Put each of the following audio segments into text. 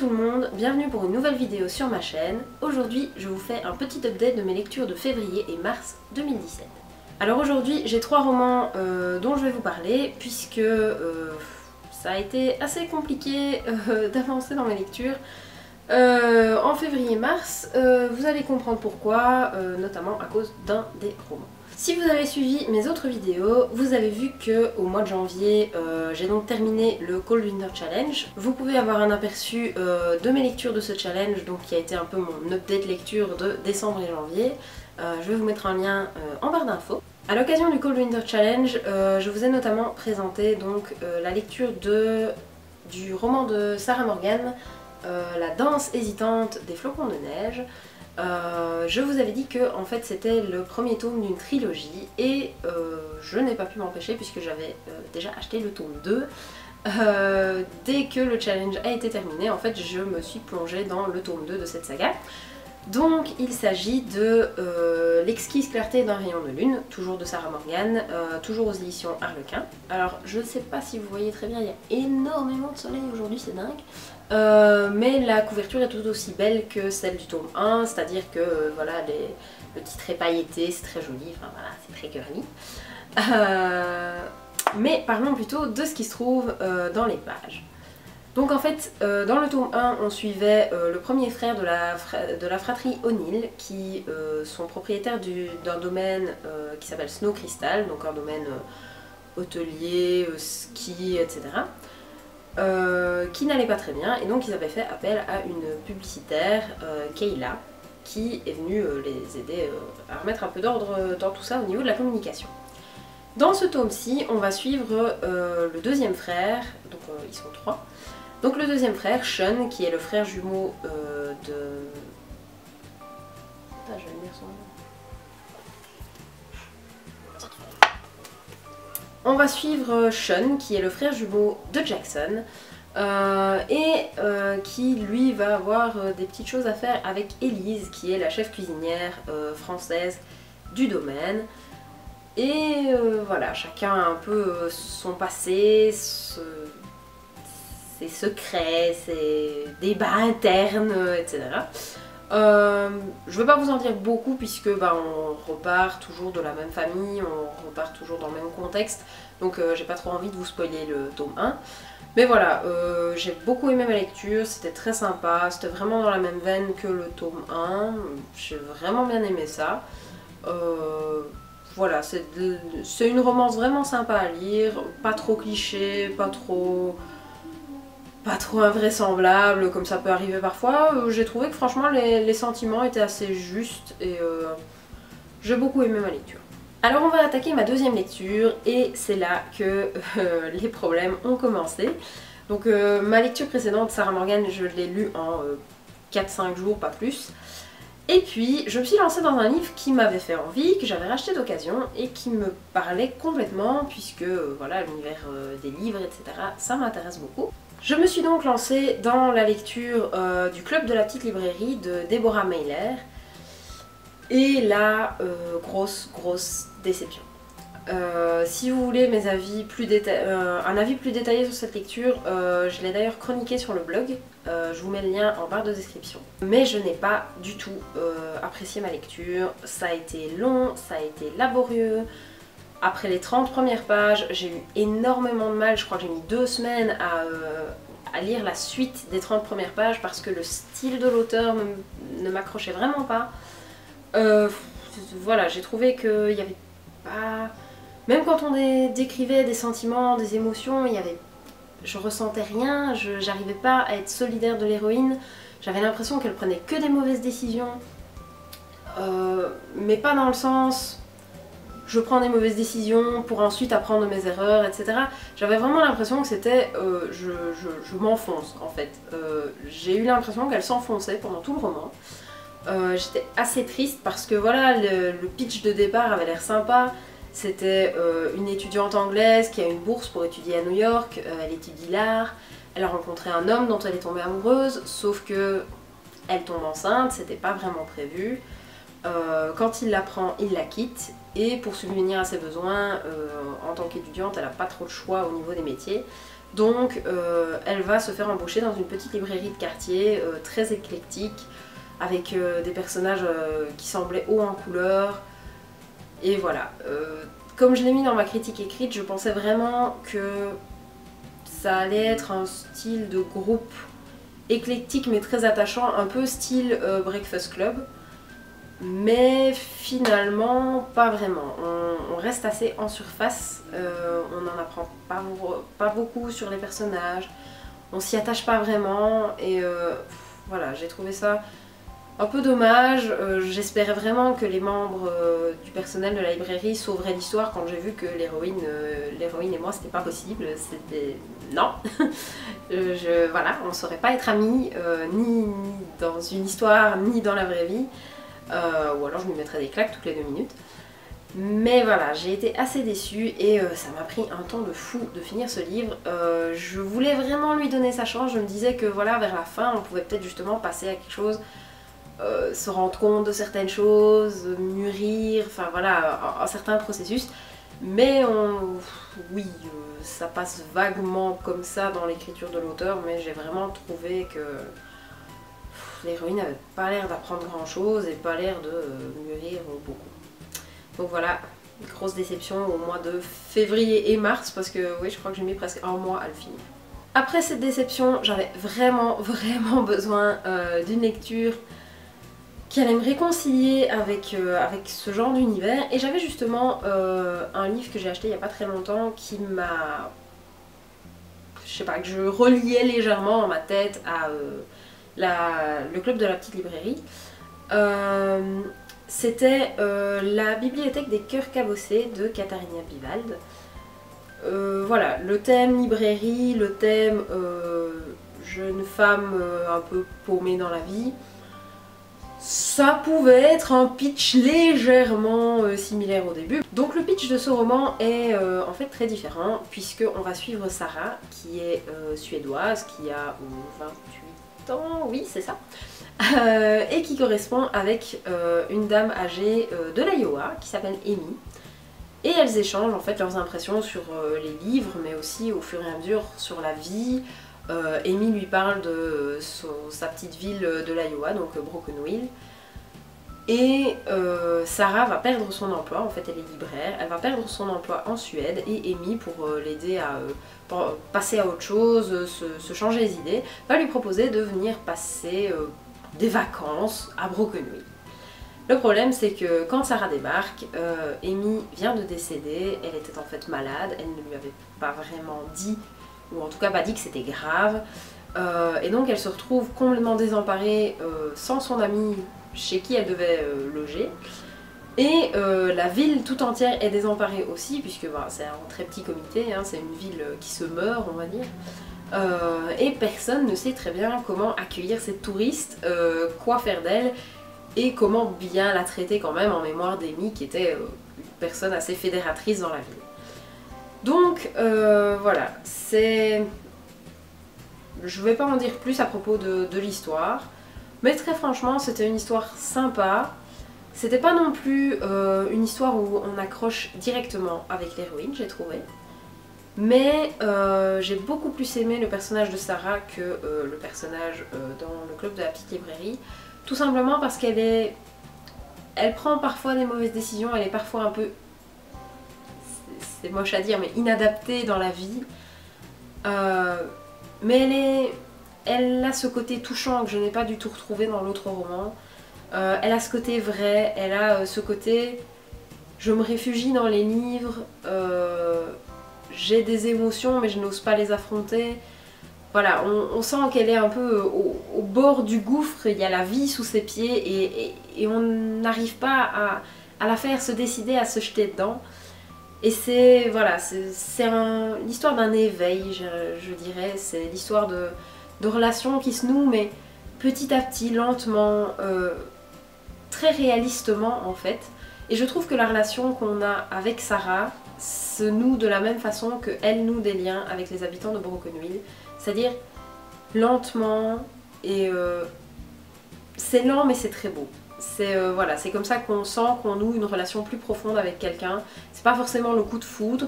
tout le monde, bienvenue pour une nouvelle vidéo sur ma chaîne. Aujourd'hui, je vous fais un petit update de mes lectures de février et mars 2017. Alors aujourd'hui, j'ai 3 romans dont je vais vous parler, puisque ça a été assez compliqué d'avancer dans mes lectures. En février-mars, vous allez comprendre pourquoi, notamment à cause d'un des romans. Si vous avez suivi mes autres vidéos, vous avez vu qu'au mois de janvier, j'ai donc terminé le Cold Winter Challenge. Vous pouvez avoir un aperçu de mes lectures de ce challenge, donc qui a été un peu mon update lecture de décembre et janvier. Je vais vous mettre un lien en barre d'infos. À l'occasion du Cold Winter Challenge, je vous ai notamment présenté donc la lecture du roman de Sarah Morgan, La danse hésitante des flocons de neige. Je vous avais dit que en fait c'était le premier tome d'une trilogie et je n'ai pas pu m'empêcher puisque j'avais déjà acheté le tome 2. Dès que le challenge a été terminé, en fait je me suis plongée dans le tome 2 de cette saga. Donc il s'agit de L'exquise clarté d'un rayon de lune, toujours de Sarah Morgan, toujours aux éditions Harlequin. Alors je ne sais pas si vous voyez très bien, il y a énormément de soleil aujourd'hui, c'est dingue. Mais la couverture est tout aussi belle que celle du tome 1, c'est-à-dire que voilà, le titre est pailleté, c'est très joli, enfin voilà, c'est très girly. Mais parlons plutôt de ce qui se trouve dans les pages. Donc en fait, dans le tome 1, on suivait le premier frère de la fratrie O'Neill qui sont propriétaires d'un domaine qui s'appelle Snow Crystal, donc un domaine hôtelier, ski, etc. Qui n'allait pas très bien et donc ils avaient fait appel à une publicitaire, Kayla, qui est venue les aider à remettre un peu d'ordre dans tout ça au niveau de la communication. Dans ce tome-ci, on va suivre le deuxième frère, donc ils sont 3. Donc le deuxième frère, Sean, qui est le frère jumeau de... Ah, je vais lire son nom. On va suivre Sean, qui est le frère jumeau de Jackson, qui lui va avoir des petites choses à faire avec Elise, qui est la chef cuisinière française du domaine. Et voilà, chacun a un peu son passé, ses secrets, ses débats internes, etc. Je veux pas vous en dire beaucoup puisque on repart toujours de la même famille, on repart toujours dans le même contexte, donc j'ai pas trop envie de vous spoiler le tome 1. Mais voilà, j'ai beaucoup aimé ma lecture, c'était très sympa, c'était vraiment dans la même veine que le tome 1, j'ai vraiment bien aimé ça. Voilà, c'est une romance vraiment sympa à lire, pas trop cliché, pas trop invraisemblable comme ça peut arriver parfois. J'ai trouvé que franchement les sentiments étaient assez justes et j'ai beaucoup aimé ma lecture. Alors on va attaquer ma deuxième lecture et c'est là que les problèmes ont commencé. Donc ma lecture précédente, Sarah Morgan, je l'ai lue en 4-5 jours, pas plus. Et puis je me suis lancée dans un livre qui m'avait fait envie, que j'avais racheté d'occasion et qui me parlait complètement puisque voilà, l'univers des livres, etc. ça m'intéresse beaucoup. Je me suis donc lancée dans la lecture du Club de la petite librairie de Deborah Mailer. Et là, grosse déception. Si vous voulez un avis plus détaillé sur cette lecture, je l'ai d'ailleurs chroniqué sur le blog. Je vous mets le lien en barre de description. Mais je n'ai pas du tout apprécié ma lecture. Ça a été long, ça a été laborieux. Après les 30 premières pages, j'ai eu énormément de mal, je crois que j'ai mis 2 semaines à lire la suite des 30 premières pages parce que le style de l'auteur ne m'accrochait vraiment pas. Voilà, j'ai trouvé qu'il n'y avait pas... Même quand on décrivait des sentiments, des émotions, je ressentais rien, j'arrivais pas à être solidaire de l'héroïne. J'avais l'impression qu'elle prenait que des mauvaises décisions, mais pas dans le sens... je prends des mauvaises décisions pour ensuite apprendre de mes erreurs, etc. J'avais vraiment l'impression que c'était... je m'enfonce en fait. J'ai eu l'impression qu'elle s'enfonçait pendant tout le roman. J'étais assez triste parce que voilà, le pitch de départ avait l'air sympa. C'était une étudiante anglaise qui a une bourse pour étudier à New York, elle étudie l'art, elle a rencontré un homme dont elle est tombée amoureuse, sauf que elle tombe enceinte, c'était pas vraiment prévu. Quand il l'apprend, il la quitte et pour subvenir à ses besoins, en tant qu'étudiante, elle n'a pas trop de choix au niveau des métiers. Donc elle va se faire embaucher dans une petite librairie de quartier très éclectique, avec des personnages qui semblaient hauts en couleur. Et voilà. Comme je l'ai mis dans ma critique écrite, je pensais vraiment que ça allait être un style de groupe éclectique mais très attachant, un peu style Breakfast Club. Mais finalement, pas vraiment. On reste assez en surface, on n'en apprend pas beaucoup sur les personnages, on s'y attache pas vraiment, et voilà, j'ai trouvé ça un peu dommage. J'espérais vraiment que les membres du personnel de la librairie sauveraient l'histoire quand j'ai vu que l'héroïne et moi c'était pas possible, c'était... non. Voilà, on saurait pas être amis, ni dans une histoire, ni dans la vraie vie. Ou alors je lui mettrais des claques toutes les 2 minutes. Mais voilà, j'ai été assez déçue et ça m'a pris un temps de fou de finir ce livre. Je voulais vraiment lui donner sa chance, je me disais que voilà, vers la fin, on pouvait peut-être justement passer à quelque chose, se rendre compte de certaines choses, mûrir, enfin voilà, un certain processus. Mais oui, ça passe vaguement comme ça dans l'écriture de l'auteur, mais j'ai vraiment trouvé que l'héroïne n'avait pas l'air d'apprendre grand chose et pas l'air de mûrir beaucoup. Donc voilà, grosse déception au mois de février et mars, parce que oui, je crois que j'ai mis presque un mois à le finir. Après cette déception, j'avais vraiment besoin d'une lecture qui allait me réconcilier avec ce genre d'univers. Et j'avais justement un livre que j'ai acheté il n'y a pas très longtemps qui m'a... je sais pas, que je reliais légèrement dans ma tête à... le club de la petite librairie. C'était la bibliothèque des cœurs cabossés de Katharina Bivald. Voilà, le thème librairie, le thème jeune femme un peu paumée dans la vie. Ça pouvait être un pitch légèrement similaire au début. Donc le pitch de ce roman est en fait très différent, puisqu'on va suivre Sarah, qui est suédoise, qui a 28 ans, oui c'est ça, et qui correspond avec une dame âgée de l'Iowa qui s'appelle Amy. Et elles échangent en fait leurs impressions sur les livres, mais aussi au fur et à mesure sur la vie. Amy lui parle de sa petite ville de l'Iowa, donc Brokenville. Et Sarah va perdre son emploi, en fait elle est libraire, elle va perdre son emploi en Suède, et Amy, pour l'aider à passer à autre chose, se changer les idées, va lui proposer de venir passer des vacances à Brokenville. Le problème c'est que quand Sarah débarque, Amy vient de décéder, elle était en fait malade, elle ne lui avait pas vraiment dit, ou en tout cas pas dit que c'était grave, et donc elle se retrouve complètement désemparée, sans son amie chez qui elle devait loger, et la ville tout entière est désemparée aussi, puisque bah, c'est un très petit comité, hein, c'est une ville qui se meurt on va dire, et personne ne sait très bien comment accueillir cette touriste, quoi faire d'elle, et comment bien la traiter quand même en mémoire d'Amy qui était une personne assez fédératrice dans la ville. Donc voilà, c'est... je vais pas en dire plus à propos de l'histoire, mais très franchement c'était une histoire sympa. C'était pas non plus une histoire où on accroche directement avec l'héroïne, j'ai trouvé. Mais j'ai beaucoup plus aimé le personnage de Sarah que le personnage dans le club de la petite librairie. Tout simplement parce qu'elle prend parfois des mauvaises décisions, elle est parfois un peu, c'est moche à dire, mais inadaptée dans la vie. Mais elle a ce côté touchant que je n'ai pas du tout retrouvé dans l'autre roman. Elle a ce côté vrai, elle a ce côté je me réfugie dans les livres, j'ai des émotions mais je n'ose pas les affronter. Voilà, on sent qu'elle est un peu au bord du gouffre, il y a la vie sous ses pieds et on n'arrive pas à la faire se décider à se jeter dedans. Et c'est voilà, c'est l'histoire d'un éveil, je dirais, c'est l'histoire de relations qui se nouent, mais petit à petit, lentement, très réalistement en fait. Et je trouve que la relation qu'on a avec Sarah se noue de la même façon qu'elle noue des liens avec les habitants de Brokenville. C'est-à-dire lentement, et c'est lent mais c'est très beau. Voilà, c'est comme ça qu'on sent qu'on noue une relation plus profonde avec quelqu'un. C'est pas forcément le coup de foudre,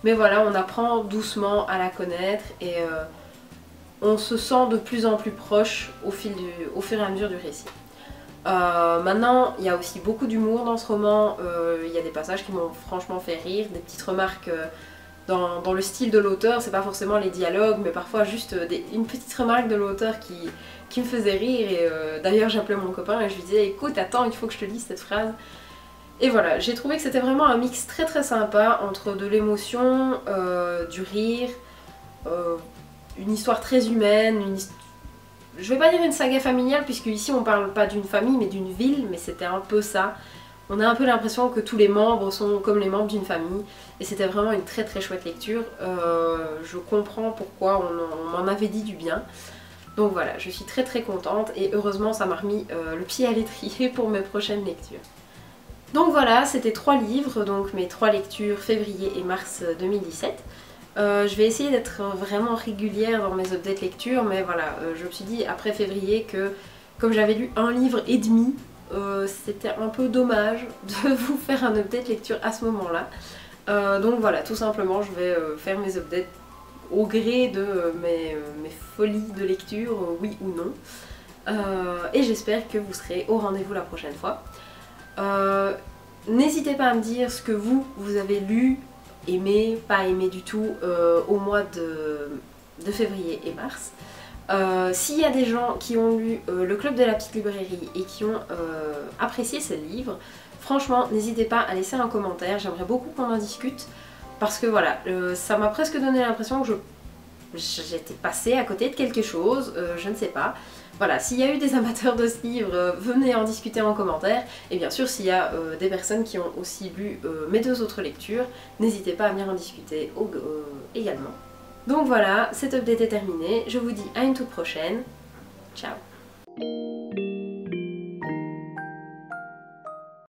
Mais voilà, on apprend doucement à la connaître et on se sent de plus en plus proche au fur et à mesure du récit. Maintenant, il y a aussi beaucoup d'humour dans ce roman, il y a des passages qui m'ont franchement fait rire, des petites remarques dans le style de l'auteur, c'est pas forcément les dialogues, mais parfois juste une petite remarque de l'auteur qui me faisait rire, et d'ailleurs j'appelais mon copain et je lui disais écoute, attends, il faut que je te lise cette phrase. Et voilà, j'ai trouvé que c'était vraiment un mix très très sympa entre de l'émotion, du rire, une histoire très humaine, je vais pas dire une saga familiale puisque ici on parle pas d'une famille mais d'une ville, mais c'était un peu ça. On a un peu l'impression que tous les membres sont comme les membres d'une famille et c'était vraiment une très très chouette lecture. Je comprends pourquoi on m'en avait dit du bien. Donc voilà, je suis très très contente et heureusement ça m'a remis le pied à l'étrier pour mes prochaines lectures. Donc voilà, c'était 3 livres, donc mes 3 lectures février et mars 2017. Je vais essayer d'être vraiment régulière dans mes updates lecture, mais voilà, je me suis dit après février que comme j'avais lu un livre et demi, c'était un peu dommage de vous faire un update lecture à ce moment-là. Donc voilà, tout simplement je vais faire mes updates au gré de mes folies de lecture, oui ou non. Et j'espère que vous serez au rendez-vous la prochaine fois. N'hésitez pas à me dire ce que vous avez lu, aimé, pas aimé du tout au mois de février et mars. S'il y a des gens qui ont lu le Club de la Petite Librairie et qui ont apprécié ce livre, franchement n'hésitez pas à laisser un commentaire, j'aimerais beaucoup qu'on en discute parce que voilà, ça m'a presque donné l'impression que j'étais passée à côté de quelque chose, je ne sais pas. Voilà, s'il y a eu des amateurs de ce livre, venez en discuter en commentaire. Et bien sûr, s'il y a des personnes qui ont aussi lu mes 2 autres lectures, n'hésitez pas à venir en discuter également. Donc voilà, cette update est terminée. Je vous dis à une toute prochaine. Ciao!